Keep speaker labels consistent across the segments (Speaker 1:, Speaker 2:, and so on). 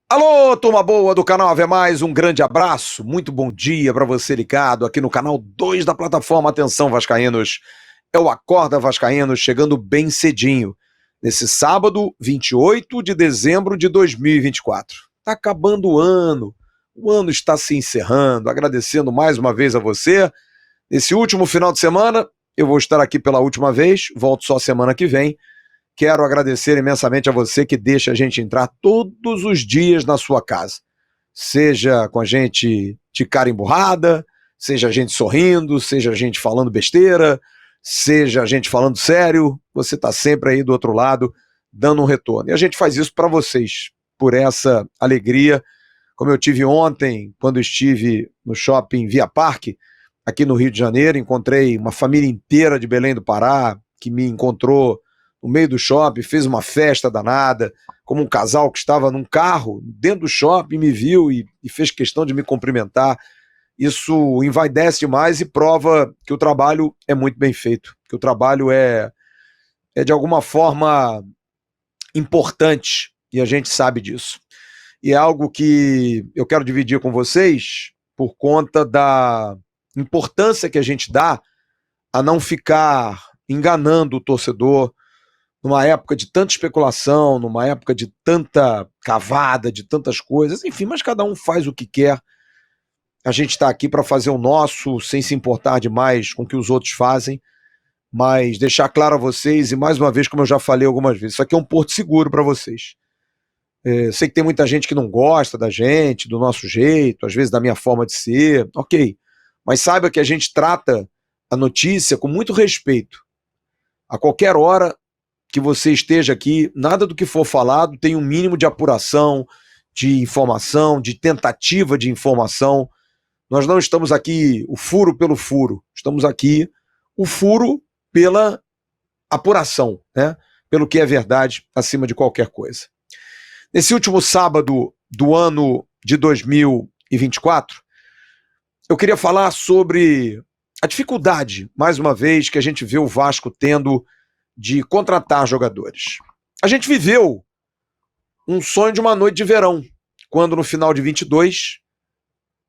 Speaker 1: Alô, turma boa do canal Ave Mais, um grande abraço, muito bom dia para você ligado aqui no canal 2 da plataforma. Atenção, vascaínos, é o Acorda Vascaíno chegando bem cedinho, nesse sábado, 28 de dezembro de 2024. Tá acabando o ano está se encerrando, agradecendo mais uma vez a você. Nesse último final de semana, eu vou estar aqui pela última vez, volto só semana que vem. Quero agradecer imensamente a você que deixa a gente entrar todos os dias na sua casa. Seja com a gente de cara emburrada, seja a gente sorrindo, seja a gente falando besteira, seja a gente falando sério, você está sempre aí do outro lado, dando um retorno. E a gente faz isso para vocês, por essa alegria. Como eu tive ontem, quando estive no shopping Via Parque, aqui no Rio de Janeiro, encontrei uma família inteira de Belém do Pará, que me encontrou no meio do shopping, fez uma festa danada, como um casal que estava num carro dentro do shopping, me viu e fez questão de me cumprimentar. Isso envaidece demais e prova que o trabalho é muito bem feito, que o trabalho é de alguma forma importante e a gente sabe disso. E é algo que eu quero dividir com vocês por conta da importância que a gente dá a não ficar enganando o torcedor, numa época de tanta especulação, numa época de tanta cavada, de tantas coisas, enfim, mas cada um faz o que quer. A gente está aqui para fazer o nosso, sem se importar demais com o que os outros fazem, mas deixar claro a vocês, e mais uma vez, como eu já falei algumas vezes, isso aqui é um porto seguro para vocês. Sei que tem muita gente que não gosta da gente, do nosso jeito, às vezes da minha forma de ser, ok, mas saiba que a gente trata a notícia com muito respeito. A qualquer hora que você esteja aqui, nada do que for falado tem um mínimo de apuração, de informação, de tentativa de informação. Nós não estamos aqui o furo pelo furo, estamos aqui o furo pela apuração, né? Pelo que é verdade acima de qualquer coisa. Nesse último sábado do ano de 2024, eu queria falar sobre a dificuldade, mais uma vez, que a gente vê o Vasco tendo de contratar jogadores. A gente viveu um sonho de uma noite de verão, quando no final de 22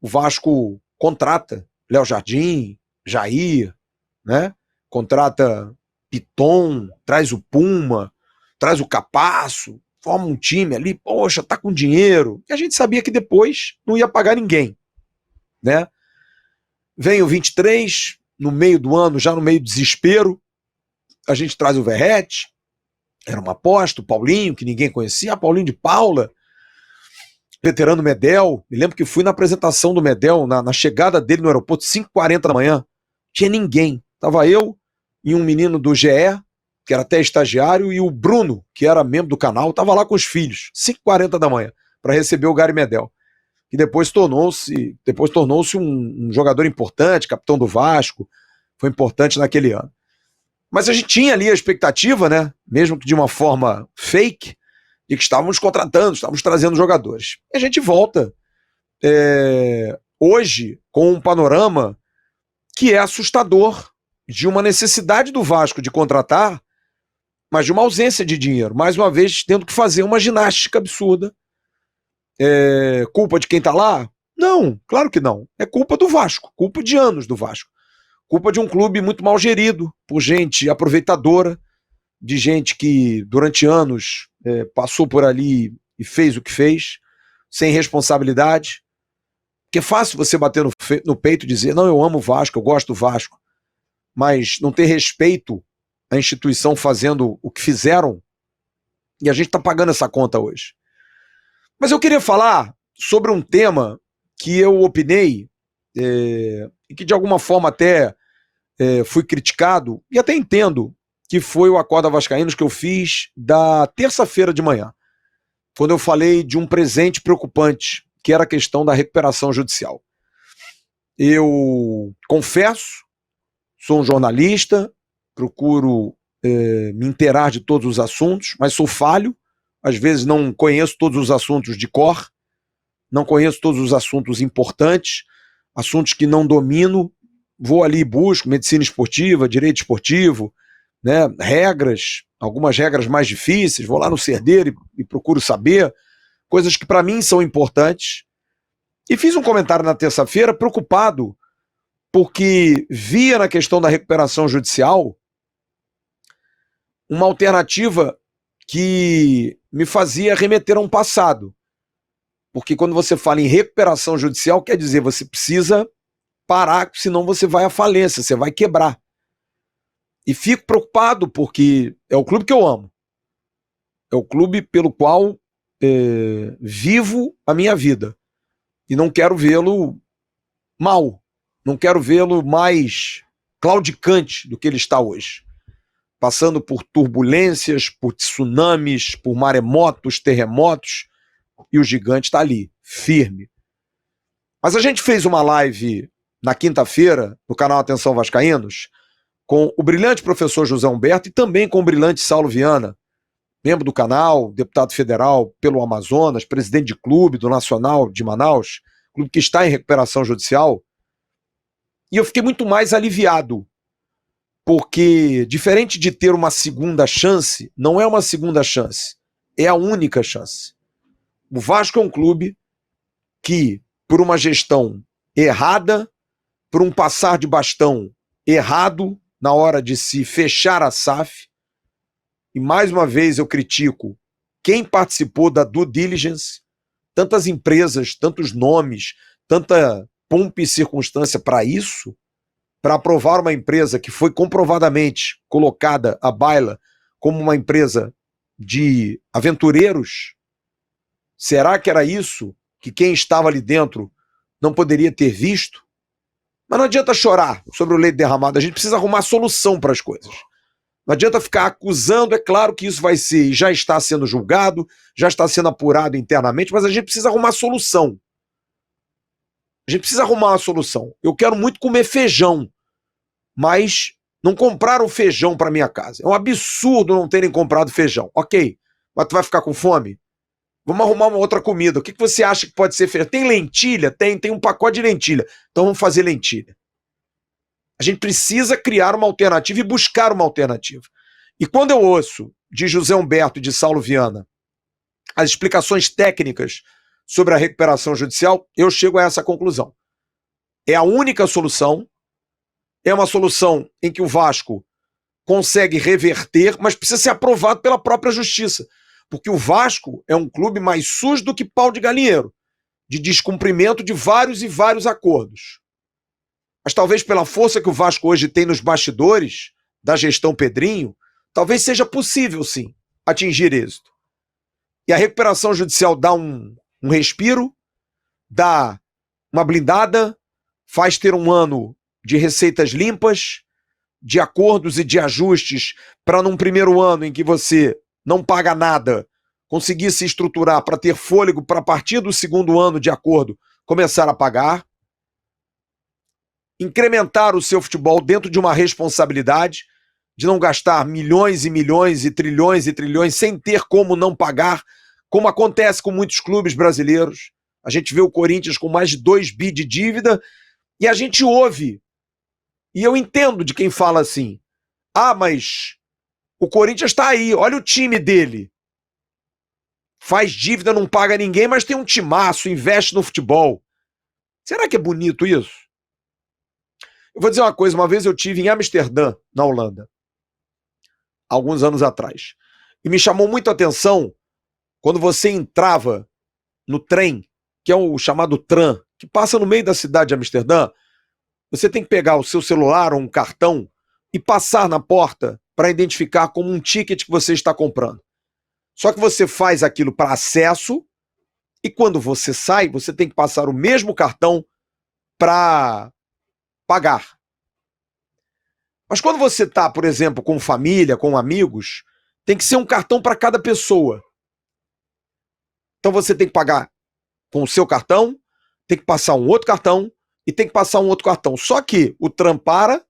Speaker 1: o Vasco contrata Léo Jardim, Jair, né? Contrata Piton, traz o Puma, traz o Capasso, forma um time ali, poxa, tá com dinheiro. E a gente sabia que depois não ia pagar ninguém, né? Vem o 23, no meio do ano, já no meio do desespero, a gente traz o Verratti, era uma aposta, o Paulinho, que ninguém conhecia, Paulinho de Paula, veterano Medel. Me lembro que fui na apresentação do Medel, na chegada dele no aeroporto, 5h40 da manhã, tinha ninguém. Tava eu e um menino do GE, que era até estagiário, e o Bruno, que era membro do canal, tava lá com os filhos, 5h40 da manhã, para receber o Gary Medel, que depois tornou-se um jogador importante, capitão do Vasco, foi importante naquele ano. Mas a gente tinha ali a expectativa, né, mesmo que de uma forma fake, de que estávamos contratando, estávamos trazendo jogadores. E a gente volta hoje com um panorama que é assustador, de uma necessidade do Vasco de contratar, mas de uma ausência de dinheiro. Mais uma vez, tendo que fazer uma ginástica absurda. Culpa de quem está lá? Não, claro que não. É culpa do Vasco, culpa de anos do Vasco. Culpa de um clube muito mal gerido, por gente aproveitadora, de gente que durante anos passou por ali e fez o que fez, sem responsabilidade. Porque é fácil você bater no peito e dizer, não, eu amo o Vasco, eu gosto do Vasco, mas não ter respeito à instituição fazendo o que fizeram, e a gente está pagando essa conta hoje. Mas eu queria falar sobre um tema que eu opinei, e que de alguma forma até fui criticado, e até entendo, que foi o Acorda Vascaínos que eu fiz da terça-feira de manhã, quando eu falei de um presente preocupante, que era a questão da recuperação judicial. Eu confesso, sou um jornalista, procuro me inteirar de todos os assuntos, mas sou falho, às vezes não conheço todos os assuntos de cor, não conheço todos os assuntos importantes, assuntos que não domino, vou ali e busco medicina esportiva, direito esportivo, né, regras, algumas regras mais difíceis, vou lá no Cerdeiro e procuro saber, coisas que para mim são importantes. E fiz um comentário na terça-feira preocupado porque via na questão da recuperação judicial uma alternativa que me fazia remeter a um passado. Porque quando você fala em recuperação judicial, quer dizer, você precisa parar, senão você vai à falência, você vai quebrar. E fico preocupado porque é o clube que eu amo. É o clube pelo qual vivo a minha vida. E não quero vê-lo mal. Não quero vê-lo mais claudicante do que ele está hoje. Passando por turbulências, por tsunamis, por maremotos, terremotos, e o gigante está ali, firme. Mas a gente fez uma live na quinta-feira, no canal Atenção Vascaínos, com o brilhante professor José Humberto e também com o brilhante Saulo Viana, membro do canal, deputado federal pelo Amazonas, presidente de clube do Nacional de Manaus, clube que está em recuperação judicial. E eu fiquei muito mais aliviado, porque diferente de ter uma segunda chance, não é uma segunda chance, é a única chance. O Vasco é um clube que, por uma gestão errada, por um passar de bastão errado na hora de se fechar a SAF, e mais uma vez eu critico quem participou da due diligence, tantas empresas, tantos nomes, tanta pompa e circunstância para isso, para aprovar uma empresa que foi comprovadamente colocada à baila como uma empresa de aventureiros. Será que era isso que quem estava ali dentro não poderia ter visto? Mas não adianta chorar sobre o leite derramado, a gente precisa arrumar solução para as coisas. Não adianta ficar acusando, é claro que isso vai ser, já está sendo julgado, já está sendo apurado internamente, mas a gente precisa arrumar solução. A gente precisa arrumar uma solução. Eu quero muito comer feijão, mas não compraram feijão para minha casa. É um absurdo não terem comprado feijão. Ok, mas tu vai ficar com fome? Vamos arrumar uma outra comida. O que você acha que pode ser feito? Tem lentilha? Tem um pacote de lentilha. Então vamos fazer lentilha. A gente precisa criar uma alternativa e buscar uma alternativa. E quando eu ouço de José Humberto e de Saulo Viana as explicações técnicas sobre a recuperação judicial, eu chego a essa conclusão. É a única solução, é uma solução em que o Vasco consegue reverter, mas precisa ser aprovado pela própria justiça. Porque o Vasco é um clube mais sujo do que pau de galinheiro, de descumprimento de vários e vários acordos. Mas talvez pela força que o Vasco hoje tem nos bastidores da gestão Pedrinho, talvez seja possível, sim, atingir êxito. E a recuperação judicial dá um respiro, dá uma blindada, faz ter um ano de receitas limpas, de acordos e de ajustes para num primeiro ano em que você não paga nada, conseguir se estruturar para ter fôlego para a partir do segundo ano de acordo começar a pagar, incrementar o seu futebol dentro de uma responsabilidade de não gastar milhões e milhões e trilhões sem ter como não pagar, como acontece com muitos clubes brasileiros. A gente vê o Corinthians com mais de 2 bi de dívida e a gente ouve, e eu entendo de quem fala assim, mas o Corinthians está aí, olha o time dele. Faz dívida, não paga ninguém, mas tem um timaço, investe no futebol. Será que é bonito isso? Eu vou dizer uma coisa, uma vez eu tive em Amsterdã, na Holanda, alguns anos atrás, e me chamou muito a atenção quando você entrava no trem, que é o chamado tram, que passa no meio da cidade de Amsterdã, você tem que pegar o seu celular ou um cartão e passar na porta para identificar como um ticket que você está comprando. Só que você faz aquilo para acesso e quando você sai, você tem que passar o mesmo cartão para pagar. Mas quando você está, por exemplo, com família, com amigos, tem que ser um cartão para cada pessoa. Então você tem que pagar com o seu cartão, tem que passar um outro cartão e tem que passar um outro cartão. Só que o tram para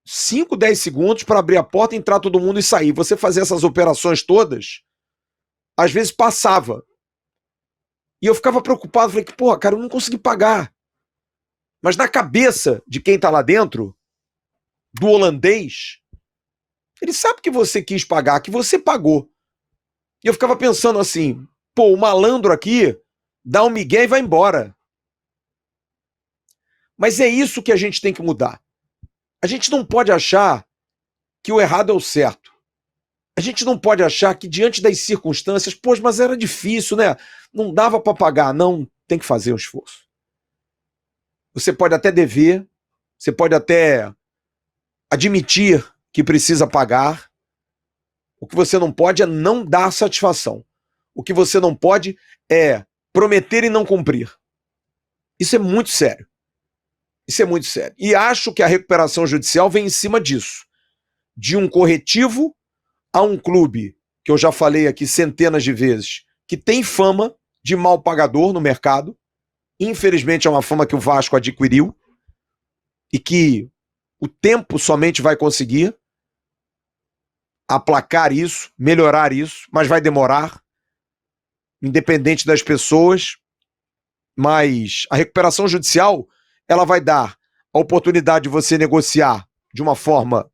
Speaker 1: 5, 10 segundos para abrir a porta, entrar todo mundo e sair. Você fazer essas operações todas, às vezes passava. E eu ficava preocupado, falei, porra, cara, eu não consegui pagar. Mas na cabeça de quem tá lá dentro, do holandês, ele sabe que você quis pagar, que você pagou. E eu ficava pensando assim, pô, o malandro aqui dá um migué e vai embora. Mas é isso que a gente tem que mudar. A gente não pode achar que o errado é o certo. A gente não pode achar que diante das circunstâncias, pois, mas era difícil, né? Não dava para pagar. Não, tem que fazer um esforço. Você pode até dever, você pode até admitir que precisa pagar. O que você não pode é não dar satisfação. O que você não pode é prometer e não cumprir. Isso é muito sério. Isso é muito sério. E acho que a recuperação judicial vem em cima disso. De um corretivo a um clube, que eu já falei aqui centenas de vezes, que tem fama de mal pagador no mercado. Infelizmente é uma fama que o Vasco adquiriu e que o tempo somente vai conseguir aplacar isso, melhorar isso, mas vai demorar, independente das pessoas. Mas a recuperação judicial, ela vai dar a oportunidade de você negociar de uma forma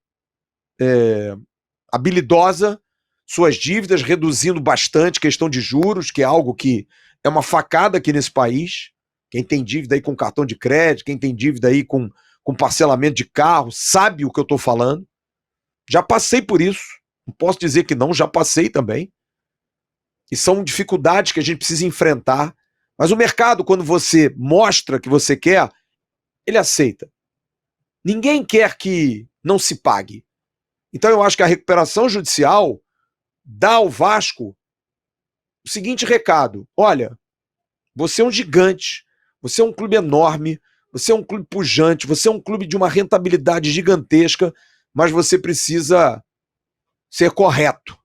Speaker 1: habilidosa suas dívidas, reduzindo bastante questão de juros, que é algo que é uma facada aqui nesse país. Quem tem dívida aí com cartão de crédito, quem tem dívida aí com parcelamento de carro, sabe o que eu estou falando. Já passei por isso. Não posso dizer que não, já passei também. E são dificuldades que a gente precisa enfrentar. Mas o mercado, quando você mostra que você quer, ele aceita. Ninguém quer que não se pague. Então eu acho que a recuperação judicial dá ao Vasco o seguinte recado: olha, você é um gigante, você é um clube enorme, você é um clube pujante, você é um clube de uma rentabilidade gigantesca, mas você precisa ser correto.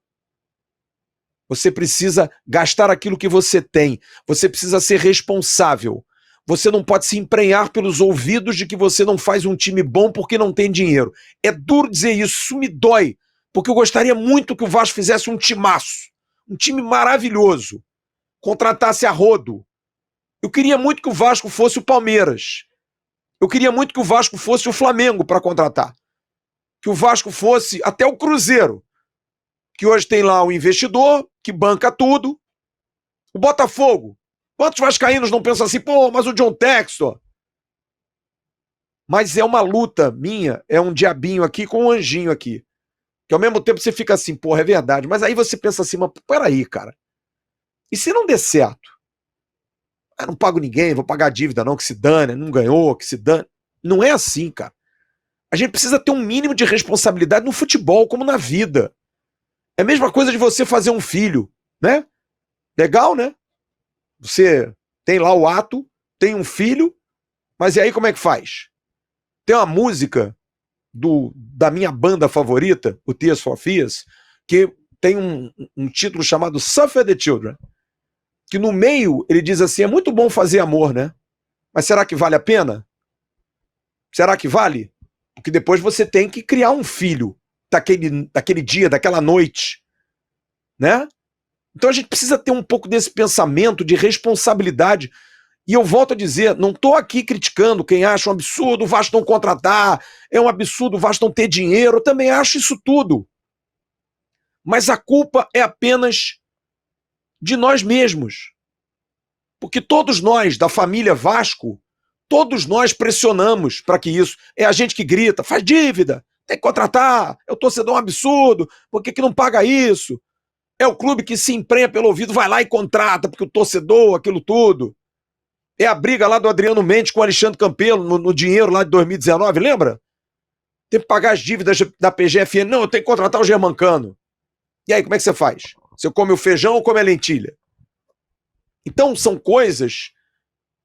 Speaker 1: Você precisa gastar aquilo que você tem. Você precisa ser responsável. Você não pode se emprenhar pelos ouvidos de que você não faz um time bom porque não tem dinheiro. É duro dizer isso, isso me dói, porque eu gostaria muito que o Vasco fizesse um timaço, um time maravilhoso, contratasse a rodo. Eu queria muito que o Vasco fosse o Palmeiras. Eu queria muito que o Vasco fosse o Flamengo para contratar. Que o Vasco fosse até o Cruzeiro, que hoje tem lá um investidor que banca tudo. O Botafogo. Quantos vascaínos não pensam assim, pô, mas o John Textor? Mas é uma luta minha, é um diabinho aqui com um anjinho aqui. Que ao mesmo tempo você fica assim, porra, é verdade. Mas aí você pensa assim, mas peraí, cara. E se não der certo? Eu não pago ninguém, vou pagar a dívida não, que se dane, não ganhou, que se dane. Não é assim, cara. A gente precisa ter um mínimo de responsabilidade no futebol, como na vida. É a mesma coisa de você fazer um filho, né? Legal, né? Você tem lá o ato, tem um filho, mas e aí como é que faz? Tem uma música da minha banda favorita, o Tears for Fears, que tem um título chamado Suffer the Children, que no meio ele diz assim, é muito bom fazer amor, né? Mas será que vale a pena? Será que vale? Porque depois você tem que criar um filho daquele dia, daquela noite, né? Então a gente precisa ter um pouco desse pensamento de responsabilidade. E eu volto a dizer, não estou aqui criticando quem acha um absurdo o Vasco não contratar, é um absurdo o Vasco não ter dinheiro, eu também acho isso tudo. Mas a culpa é apenas de nós mesmos. Porque todos nós, da família Vasco, todos nós pressionamos para que isso. É a gente que grita, faz dívida, tem que contratar, é o torcedor um absurdo, por que não paga isso? É o clube que se emprenha pelo ouvido, vai lá e contrata, porque o torcedor, aquilo tudo. É a briga lá do Adriano Mendes com o Alexandre Campelo no dinheiro lá de 2019, lembra? Tem que pagar as dívidas da PGFN. Não, eu tenho que contratar o Germancano. E aí, como é que você faz? Você come o feijão ou come a lentilha? Então, são coisas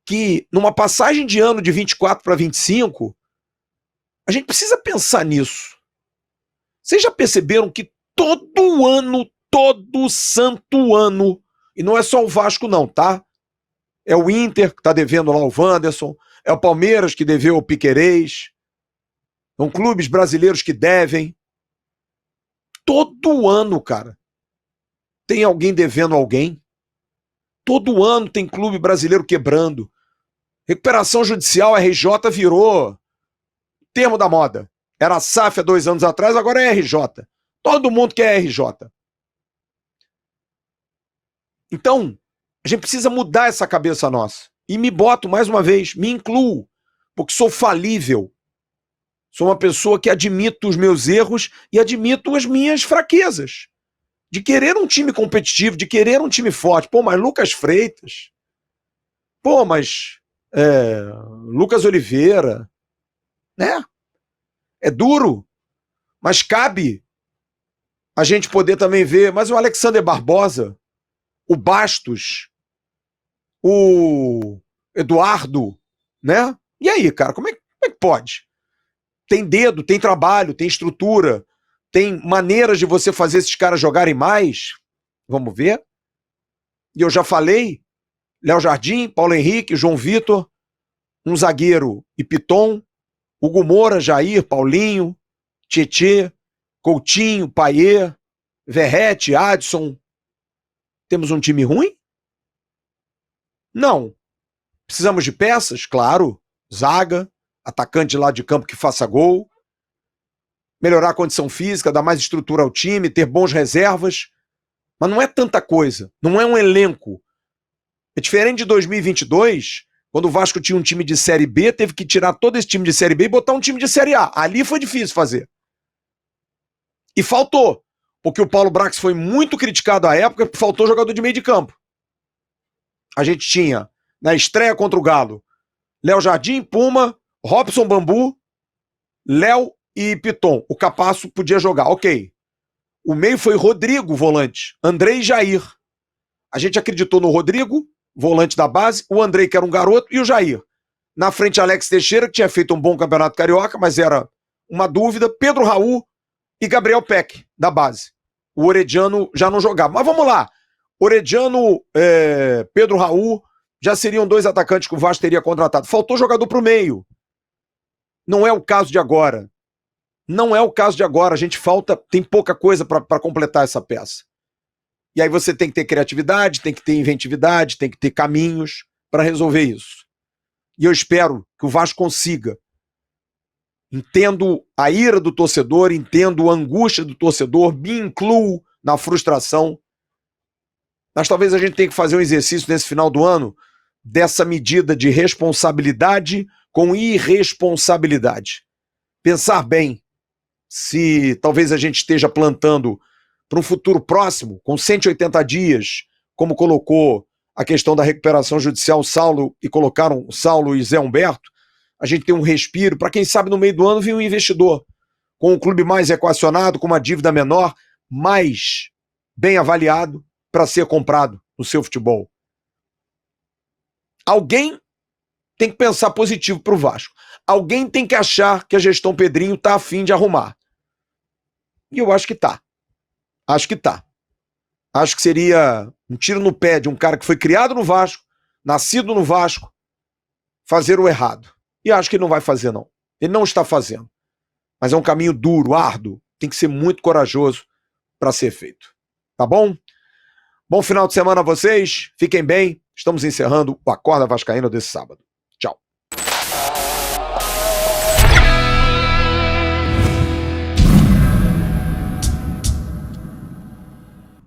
Speaker 1: que, numa passagem de ano de 24 para 25, a gente precisa pensar nisso. Vocês já perceberam que todo ano, todo santo ano, e não é só o Vasco não, tá? É o Inter que tá devendo lá o Wanderson, é o Palmeiras que deveu o Piquerez, são clubes brasileiros que devem. Todo ano, cara, tem alguém devendo alguém. Todo ano tem clube brasileiro quebrando. Recuperação judicial, RJ, virou termo da moda. Era a SAF há 2 anos atrás, agora é RJ. Todo mundo quer RJ. Então, a gente precisa mudar essa cabeça nossa. E me boto, mais uma vez, me incluo, porque sou falível. Sou uma pessoa que admito os meus erros e admito as minhas fraquezas. De querer um time competitivo, de querer um time forte. Pô, mas Lucas Freitas. Pô, mas Lucas Oliveira. Né? É duro, mas cabe a gente poder também ver. Mas o Alexander Barbosa, o Bastos, o Eduardo, né? E aí, cara, como é que pode? Tem dedo, tem trabalho, tem estrutura, tem maneiras de você fazer esses caras jogarem mais. Vamos ver. E eu já falei, Léo Jardim, Paulo Henrique, João Vitor, um zagueiro e Piton, Hugo Moura, Jair, Paulinho, Tietê, Coutinho, Paier, Verrete, Adson. Temos um time ruim? Não. Precisamos de peças? Claro. Zaga, atacante lá de campo que faça gol, melhorar a condição física, dar mais estrutura ao time, ter bons reservas, mas não é tanta coisa, não é um elenco. É diferente de 2022, quando o Vasco tinha um time de Série B, teve que tirar todo esse time de Série B e botar um time de Série A. Ali foi difícil fazer. E faltou, porque o Paulo Brax foi muito criticado à época, porque faltou jogador de meio de campo. A gente tinha, na estreia contra o Galo, Léo Jardim, Puma, Robson Bambu, Léo e Piton. O Capasso podia jogar, ok. O meio foi Rodrigo, volante, Andrei e Jair. A gente acreditou no Rodrigo, volante da base, o Andrei, que era um garoto, e o Jair. Na frente, Alex Teixeira, que tinha feito um bom campeonato carioca, mas era uma dúvida, Pedro Raul e Gabriel Peck, da base. O Orediano já não jogava. Mas vamos lá. Orediano, Pedro Raul, já seriam 2 atacantes que o Vasco teria contratado. Faltou jogador pro meio. Não é o caso de agora. Não é o caso de agora. A gente tem pouca coisa para completar essa peça. E aí você tem que ter criatividade, tem que ter inventividade, tem que ter caminhos para resolver isso. E eu espero que o Vasco consiga. Entendo a ira do torcedor, entendo a angústia do torcedor, me incluo na frustração. Mas talvez a gente tenha que fazer um exercício nesse final do ano dessa medida de responsabilidade com irresponsabilidade. Pensar bem se talvez a gente esteja plantando para um futuro próximo, com 180 dias, como colocou a questão da recuperação judicial Saulo, e colocaram Saulo e Zé Humberto, a gente tem um respiro para quem sabe no meio do ano vir um investidor com um clube mais equacionado, com uma dívida menor, mais bem avaliado para ser comprado no seu futebol. Alguém tem que pensar positivo para o Vasco. Alguém tem que achar que a gestão Pedrinho está a fim de arrumar. E eu acho que tá. Acho que tá. Acho que seria um tiro no pé de um cara que foi criado no Vasco, nascido no Vasco, fazer o errado. E acho que ele não vai fazer, não. Ele não está fazendo. Mas é um caminho duro, árduo. Tem que ser muito corajoso para ser feito. Tá bom? Bom final de semana a vocês. Fiquem bem. Estamos encerrando o Acorda Vascaíno desse sábado.